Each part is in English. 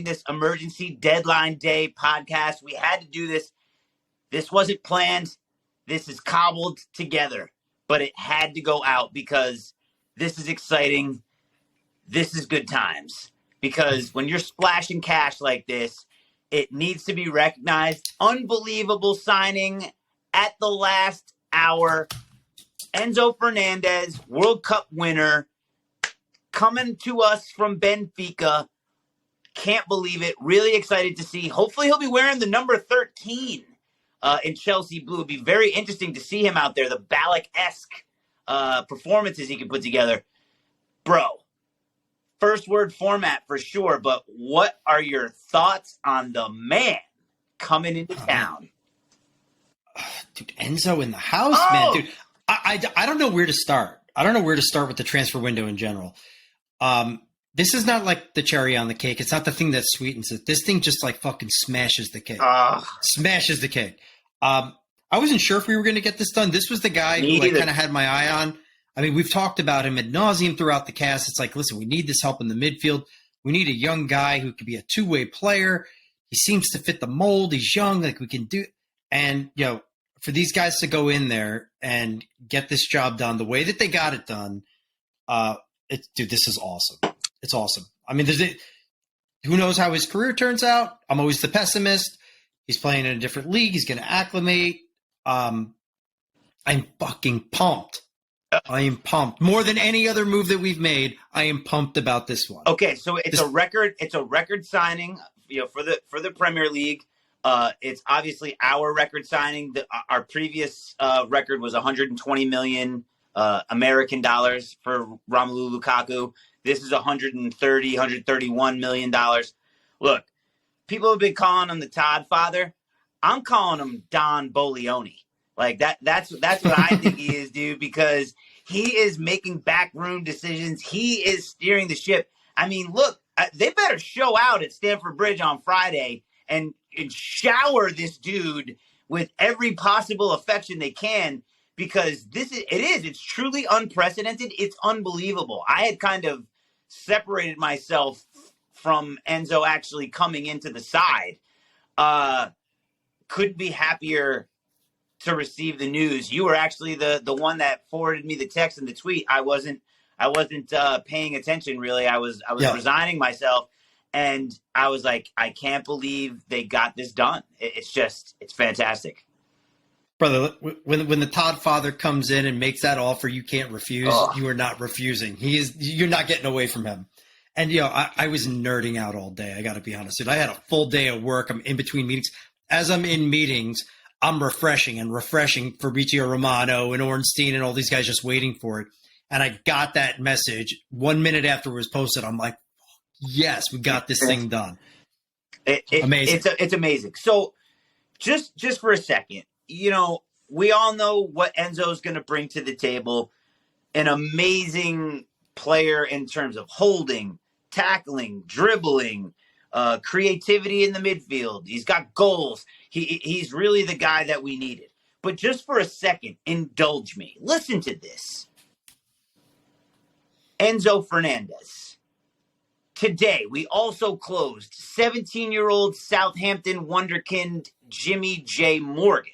this emergency deadline day podcast. We had to do this. This wasn't planned. This is cobbled together, but it had to go out because this is exciting. This is good times. Because when you're splashing cash like this, it needs to be recognized. Unbelievable signing at the last hour. Enzo Fernandez, World Cup winner, coming to us from Benfica. Can't believe it. Really excited to see. Hopefully he'll be wearing the number 13 in Chelsea blue. It'd be very interesting to see him out there, the Ballack-esque performances he can put together. Bro, first word format for sure, but what are your thoughts on the man coming into town? Dude, Enzo in the house, man. Dude, I don't know where to start. I don't know where to start with the transfer window in general. This is not like the cherry on the cake. It's not the thing that sweetens it. This thing just like fucking smashes the cake. Smashes the cake. I wasn't sure if we were going to get this done. This was the guy who I kind of had my eye on. I mean, we've talked about him ad nauseum throughout the cast. It's like, listen, we need this help in the midfield. We need a young guy who could be a two-way player. He seems to fit the mold. He's young. Like we can do. And, you know, for these guys to go in there and get this job done the way that they got it done, dude, this is awesome. It's awesome. I mean, who knows how his career turns out? I'm always the pessimist. He's playing in a different league. He's going to acclimate. I'm fucking pumped. I am pumped. More than any other move that we've made, I am pumped about this one. Okay, so it's a record signing, you know, for the Premier League. It's obviously our record signing. Our previous record was 120 million American dollars for Romelu Lukaku. This is 131 million dollars. Look, people have been calling him the Todd Father. I'm calling him Don Bolioni. Like that's what I think he is, dude, because he is making backroom decisions. He is steering the ship. I mean, look, they better show out at Stamford Bridge on Friday and shower this dude with every possible affection they can, because it's truly unprecedented. It's unbelievable. I had kind of separated myself from Enzo actually coming into the side. Couldn't be happier to receive the news. You were actually the one that forwarded me the text and the tweet. I wasn't paying attention really. I was resigning myself, and I was like, I can't believe they got this done. It's fantastic. Brother, when the Todd Father comes in and makes that offer, you can't refuse. You are not refusing. You're not getting away from him. And you know, I was nerding out all day. I got to be honest. Dude, I had a full day of work. I'm in between meetings. As I'm in meetings, I'm refreshing Fabrizio Romano and Ornstein and all these guys just waiting for it. And I got that message 1 minute after it was posted. I'm like, yes, we got this thing done. Amazing. It's amazing. So just for a second, you know, we all know what Enzo's going to bring to the table. An amazing player in terms of holding, tackling, dribbling, creativity in the midfield. He's got goals. He's really the guy that we needed. But just for a second, indulge me. Listen to this. Enzo Fernandez. Today, we also closed 17-year-old Southampton wonderkind Jimmy J. Morgan.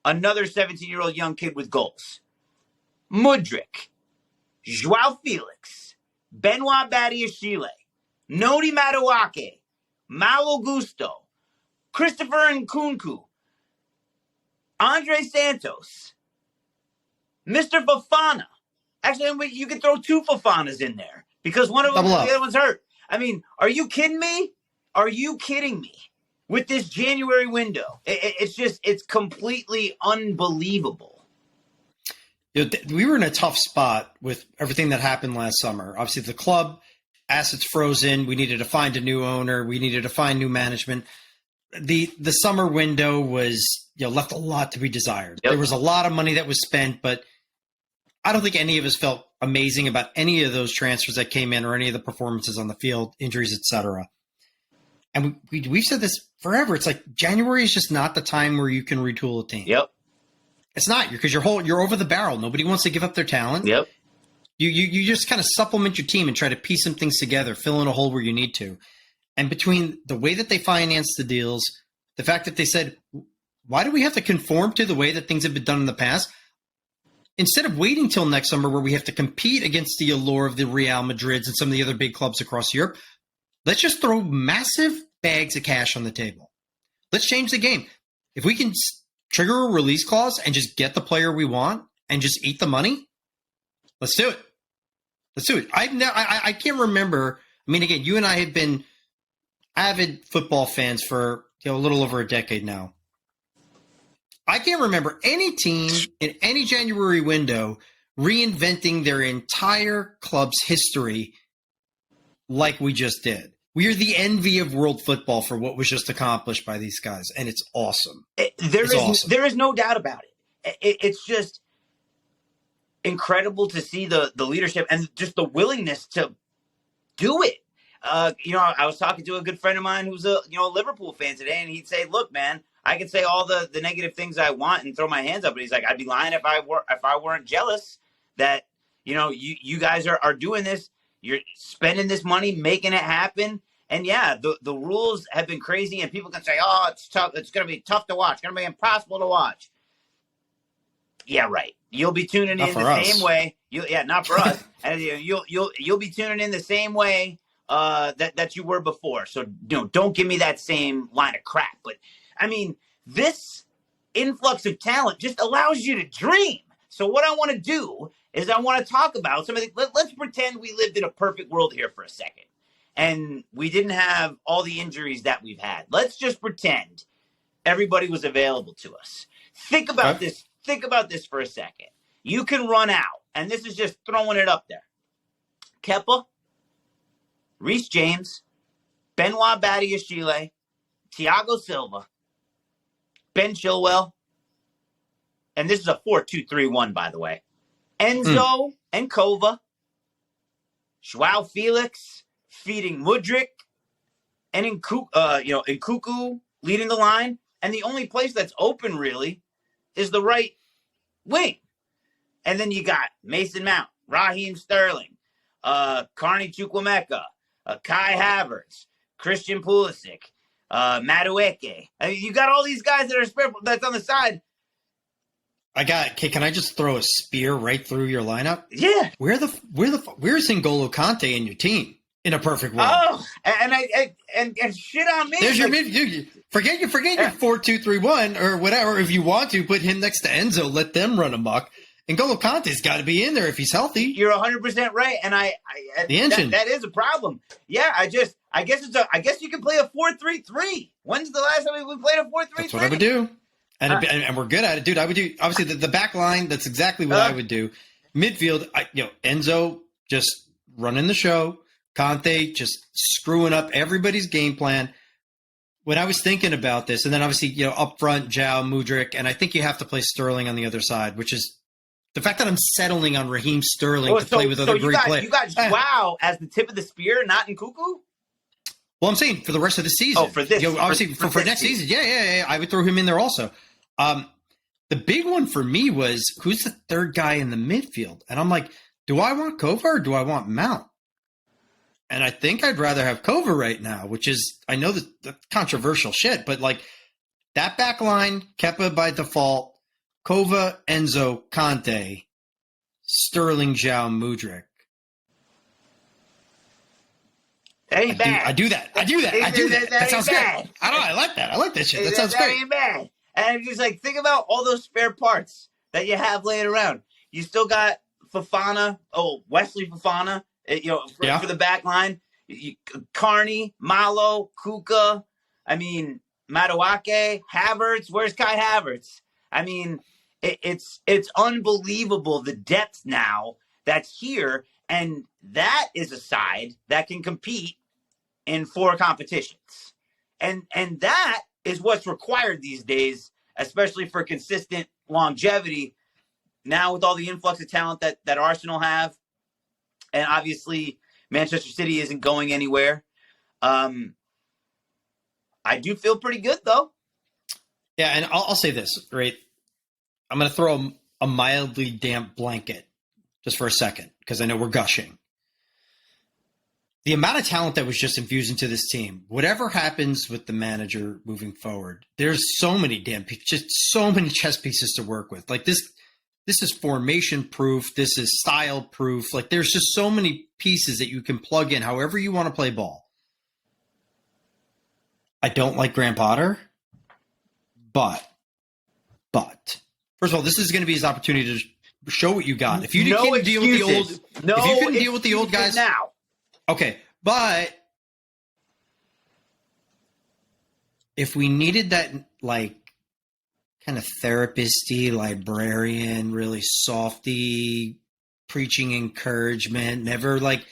Another 17-year-old young kid with goals. Mudryk. Joao Felix. Benoit Badiashile. Noni Madueke. Malo Gusto. Christopher Nkunku. Andre Santos. Mr. Fofana. Actually, you could throw two Fofanas in there because one of them, the other one's hurt. I mean, are you kidding me? Are you kidding me? With this January window, it's completely unbelievable. You know, we were in a tough spot with everything that happened last summer. Obviously, the club assets frozen. We needed to find a new owner. We needed to find new management. The summer window was, you know, left a lot to be desired. Yep. There was a lot of money that was spent, but I don't think any of us felt amazing about any of those transfers that came in or any of the performances on the field, injuries, etc. And we've said this forever. It's like January is just not the time where you can retool a team. Yep. It's not, because you're over the barrel. Nobody wants to give up their talent. Yep. You just kind of supplement your team and try to piece some things together, fill in a hole where you need to. And between the way that they financed the deals, the fact that they said, why do we have to conform to the way that things have been done in the past? Instead of waiting till next summer where we have to compete against the allure of the Real Madrids and some of the other big clubs across Europe, let's just throw massive bags of cash on the table. Let's change the game. If we can trigger a release clause and just get the player we want and just eat the money, let's do it. Let's do it. I can't remember. I mean, again, you and I have been avid football fans for a little over a decade now. I can't remember any team in any January window reinventing their entire club's history like we just did. We are the envy of world football for what was just accomplished by these guys, and it's awesome. There is no doubt about it. It's just incredible to see the leadership and just the willingness to do it. I was talking to a good friend of mine who's a Liverpool fan today, and he'd say, "Look, man, I can say all the negative things I want and throw my hands up." But he's like, "I'd be lying if I weren't jealous that you guys are doing this. You're spending this money, making it happen." And yeah, the rules have been crazy, and people can say, "Oh, it's tough. It's going to be tough to watch. It's going to be impossible to watch." Yeah, right. You'll be tuning in the same way. Not for us. And you'll be tuning in the same way that you were before. So don't give me that same line of crap. But I mean, this influx of talent just allows you to dream. So what I want to do is I want to talk about some of the. Let's pretend we lived in a perfect world here for a second, and we didn't have all the injuries that we've had. Let's just pretend everybody was available to us. Think about this. Think about this for a second. You can run out, and this is just throwing it up there. Kepa, Reece James, Benoit Badiashile, Thiago Silva, Ben Chilwell, and this is a 4-2-3-1, by the way. Enzo and Kova, Joao Felix feeding Mudryk, and Nkunku leading the line. And the only place that's open, really, is the right wing. And then you got Mason Mount, Raheem Sterling, Carney Chukwuemeka, Kai Havertz, Christian Pulisic, Madueke. I mean, you got all these guys that are spare that's on the side. Can I just throw a spear right through your lineup? Yeah. Where's N'Golo Kante in your team in a perfect world? Oh, and shit on me. There's your mid. Forget your 4-2-3-1 or whatever. If you want to put him next to Enzo, let them run amok. N'Golo Kante's got to be in there if he's healthy. You're 100% right, and the engine that is a problem. Yeah, I guess you can play a 4-3-3. When's the last time we played a 4-3-3? That's what I would do. And we're good at it, dude. I would do obviously the back line. That's exactly what I would do. Midfield, Enzo just running the show. Kante just screwing up everybody's game plan. When I was thinking about this, and then obviously up front, Joao, Mudryk, and I think you have to play Sterling on the other side, which is the fact that I'm settling on Raheem Sterling to play with other great players. You got Joao as the tip of the spear, not Nkunku? Well, I'm saying for the rest of the season. Oh, for this. Obviously, for next season. Yeah. I would throw him in there also. The big one for me was who's the third guy in the midfield? And I'm like, do I want Kova or do I want Mount? And I think I'd rather have Kova right now, which is, I know the controversial shit, but like that back line, Kepa by default, Kova, Enzo, Kante, Sterling, Joao, Mudryk. That ain't bad. I do that. That sounds good. I like that. I like that shit. That sounds great. That ain't bad. And just like, think about all those spare parts that you have laying around. You still got Fofana. Oh, Wesley Fofana. For the back line. Carney, Malo, Kuka. I mean, Madueke, Havertz. Where's Kai Havertz? I mean, it's unbelievable the depth now that's here. And that is a side that can compete in 4 competitions. And that is what's required these days, especially for consistent longevity. Now with all the influx of talent that Arsenal have, and obviously Manchester City isn't going anywhere. I do feel pretty good, though. Yeah, and I'll say this, right? I'm going to throw a mildly damp blanket just for a second, because I know we're gushing. the amount of talent that was just infused into this team, whatever happens with the manager moving forward, there's so many just so many chess pieces to work with. Like this is formation proof. This is style proof. Like there's just so many pieces that you can plug in however you want to play ball. I don't like Graham Potter, but first of all, this is going to be his opportunity to show what you got. If you can deal with the old guys now. Okay, but if we needed that, like, kind of therapist-y, librarian, really softy, preaching encouragement, never, like,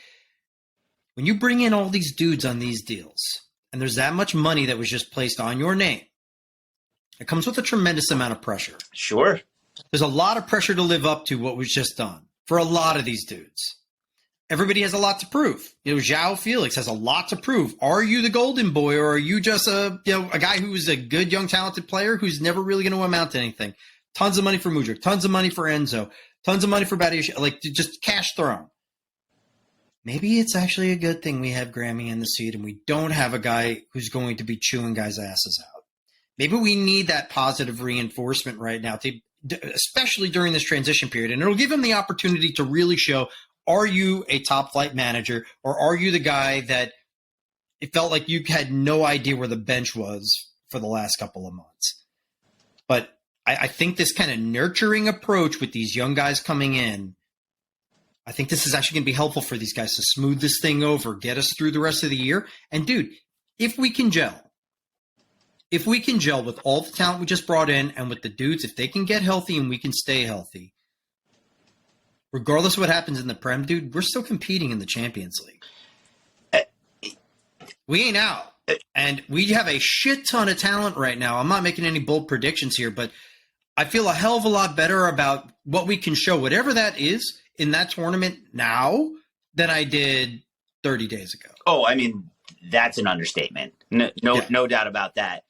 when you bring in all these dudes on these deals, and there's that much money that was just placed on your name, it comes with a tremendous amount of pressure. Sure. There's a lot of pressure to live up to what was just done for a lot of these dudes. Everybody has a lot to prove. João Felix has a lot to prove. Are you the golden boy, or are you just a guy who's a good, young, talented player who's never really going to amount to anything? Tons of money for Mudryk, tons of money for Enzo, tons of money for Badiashile, like just cash thrown. Maybe it's actually a good thing we have Grammy in the seat and we don't have a guy who's going to be chewing guys' asses out. Maybe we need that positive reinforcement right now, especially during this transition period. And it'll give him the opportunity to really show, are you a top-flight manager, or are you the guy that it felt like you had no idea where the bench was for the last couple of months? But I think this kind of nurturing approach with these young guys coming in, I think this is actually going to be helpful for these guys to smooth this thing over, get us through the rest of the year. And, dude, if we can gel with all the talent we just brought in and with the dudes, if they can get healthy and we can stay healthy, regardless of what happens in the Prem, dude, we're still competing in the Champions League. We ain't out. And we have a shit ton of talent right now. I'm not making any bold predictions here, but I feel a hell of a lot better about what we can show, whatever that is, in that tournament now than I did 30 days ago. Oh, I mean, that's an understatement. No doubt about that.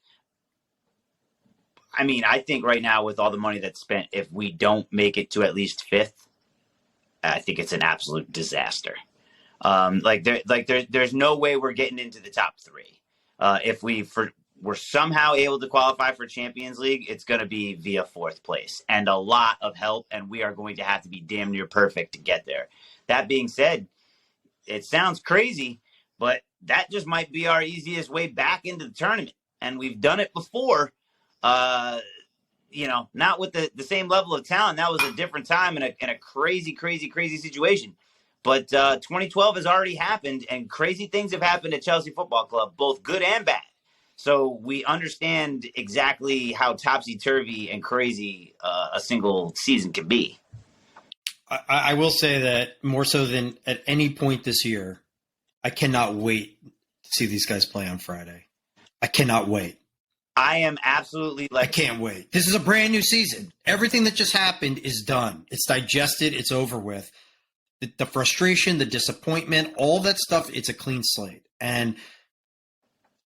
I mean, I think right now with all the money that's spent, if we don't make it to at least fifth, I think it's an absolute disaster. There's no way we're getting into the top three. If we're somehow able to qualify for Champions League, it's going to be via fourth place and a lot of help, and we are going to have to be damn near perfect to get there. That being said, it sounds crazy, but that just might be our easiest way back into the tournament, and we've done it before. Not with the same level of talent. That was a different time in a crazy situation. But 2012 has already happened, and crazy things have happened at Chelsea Football Club, both good and bad. So we understand exactly how topsy-turvy and crazy a single season can be. I will say that more so than at any point this year, I cannot wait to see these guys play on Friday. I cannot wait. I am absolutely I can't wait. This is a brand new season. Everything that just happened is done. It's digested. It's over with. The frustration, the disappointment, all that stuff, it's a clean slate. And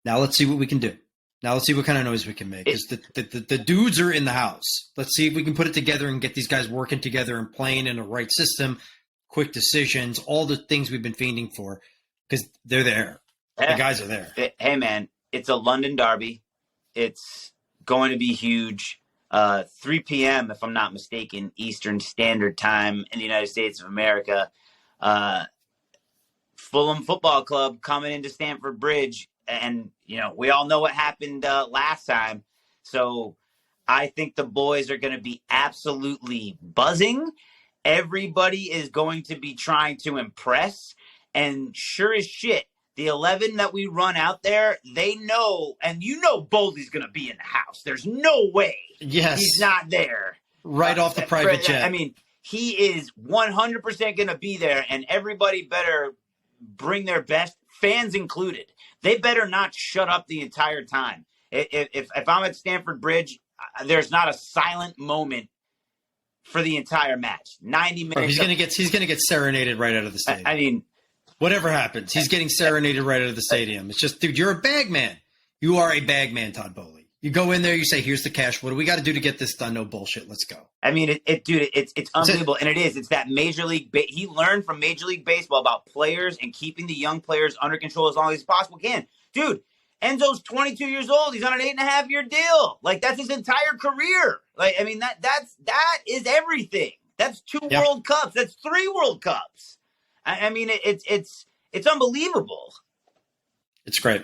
now let's see what we can do. Now let's see what kind of noise we can make. Because the dudes are in the house. Let's see if we can put it together and get these guys working together and playing in the right system, quick decisions, all the things we've been fiending for. Because they're there. The guys are there. Hey, man, it's a London derby. It's going to be huge. 3 p.m., if I'm not mistaken, Eastern Standard Time in the United States of America. Fulham Football Club coming into Stamford Bridge. And, we all know what happened last time. So I think the boys are going to be absolutely buzzing. Everybody is going to be trying to impress. And sure as shit, the 11 that we run out there, they know, and Boldy's going to be in the house. There's no way he's not there. Right off the private jet. I mean, he is 100% going to be there, and everybody better bring their best, fans included. They better not shut up the entire time. If I'm at Stamford Bridge, there's not a silent moment for the entire match. 90 minutes. He's going to get serenaded right out of the stadium. I mean, whatever happens, he's getting serenaded right out of the stadium. It's just, dude, you're a bag man. You are a bag man, Todd Boehly. You go in there, you say, "Here's the cash. What do we got to do to get this done? No bullshit. Let's go." I mean, it's unbelievable, and it is. It's that Major League. He learned from Major League Baseball about players and keeping the young players under control as long as possible can. Dude, Enzo's 22 years old. He's on an 8.5-year deal. Like, that's his entire career. Like, I mean, that is everything. That's 2 World Cups. That's 3 World Cups. I mean, it's unbelievable. It's great.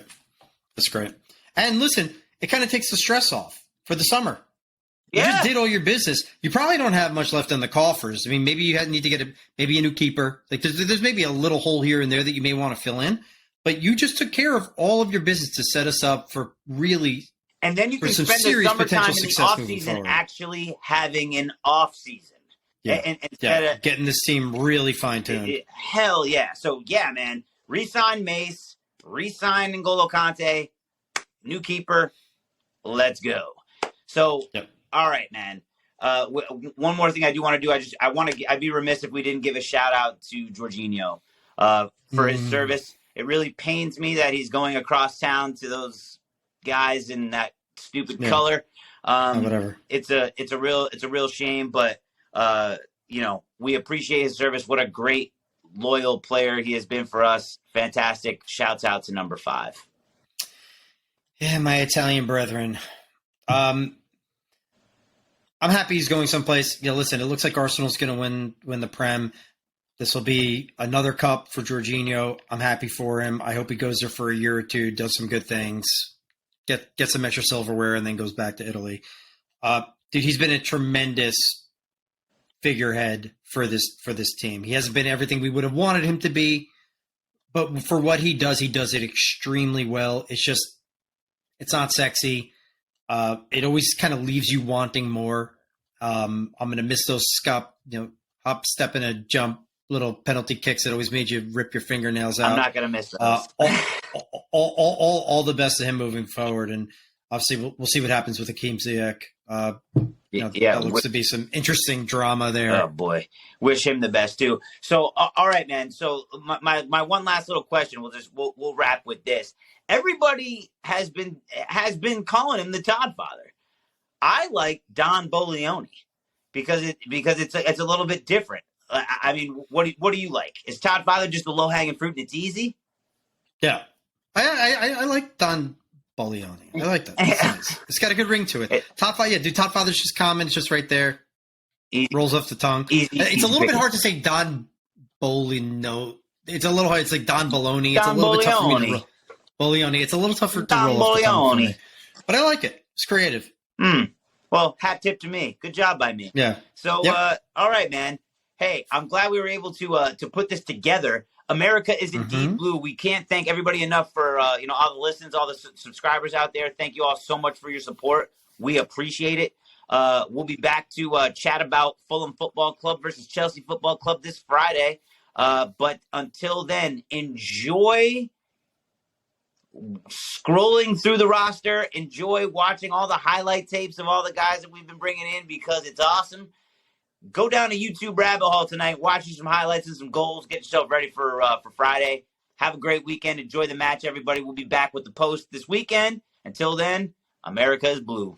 It's great. And listen, it kind of takes the stress off for the summer. You just did all your business. You probably don't have much left in the coffers. I mean, maybe you need to get maybe a new keeper. Like there's maybe a little hole here and there that you may want to fill in, but you just took care of all of your business to set us up for really. And then you can spend the summertime in the off season actually having an off season. Yeah, and getting this team really fine tuned. Hell yeah! So yeah, man, re-sign Mace, re-sign N'Golo Kante, new keeper. Let's go. So. Yep. All right, man. One more thing I do want to do. I'd be remiss if we didn't give a shout out to Jorginho for his service. It really pains me that he's going across town to those guys in that stupid color. Whatever. It's a real shame, but we appreciate his service. What a great loyal player he has been for us. Fantastic. Shouts out to number 5. Yeah, my Italian brethren. I'm happy he's going someplace. Listen, it looks like Arsenal's going to win the Prem. This will be another cup for Jorginho. I'm happy for him. I hope he goes there for a year or two, does some good things, get some extra silverware, and then goes back to Italy. Dude, he's been a tremendous figurehead for this team. He hasn't been everything we would have wanted him to be, but for what he does it extremely well. It's not sexy. It always kind of leaves you wanting more. I'm going to miss those hop, step, and a jump little penalty kicks that always made you rip your fingernails out. I'm not going to miss those. All the best to him moving forward, and obviously we'll see what happens with Hakeem Ziyech. That looks to be some interesting drama there. Oh boy, wish him the best too. So, all right, man. So my one last little question. We'll wrap with this. Everybody has been calling him the Todd Father. I like Don Bolignoni because it's a little bit different. I mean, what do you like? Is Todd Father just the low hanging fruit and it's easy? Yeah, I like Don Bolignoni. I like that. It's nice. It's got a good ring to it. Todd Father, dude. Todd Father's just common. It's just right there. Rolls off the tongue. It's a little bit hard to say Don Bolignoni. It's a little hard. It's like Don Bologna. It's a little bit tough for me to roll. Bolignoni. It's a little tougher to roll off the tongue for me. But I like it. It's creative. Well, hat tip to me. Good job by me. Yeah. So, all right, man. Hey, I'm glad we were able to put this together. America is indeed blue. We can't thank everybody enough for all the listens, all the subscribers out there. Thank you all so much for your support. We appreciate it. We'll be back to chat about Fulham Football Club versus Chelsea Football Club this Friday. But until then, enjoy scrolling through the roster. Enjoy watching all the highlight tapes of all the guys that we've been bringing in because it's awesome. Go down to YouTube rabbit hole tonight. Watch you some highlights and some goals. Get yourself ready for Friday. Have a great weekend. Enjoy the match, everybody. We'll be back with the post this weekend. Until then, America is blue.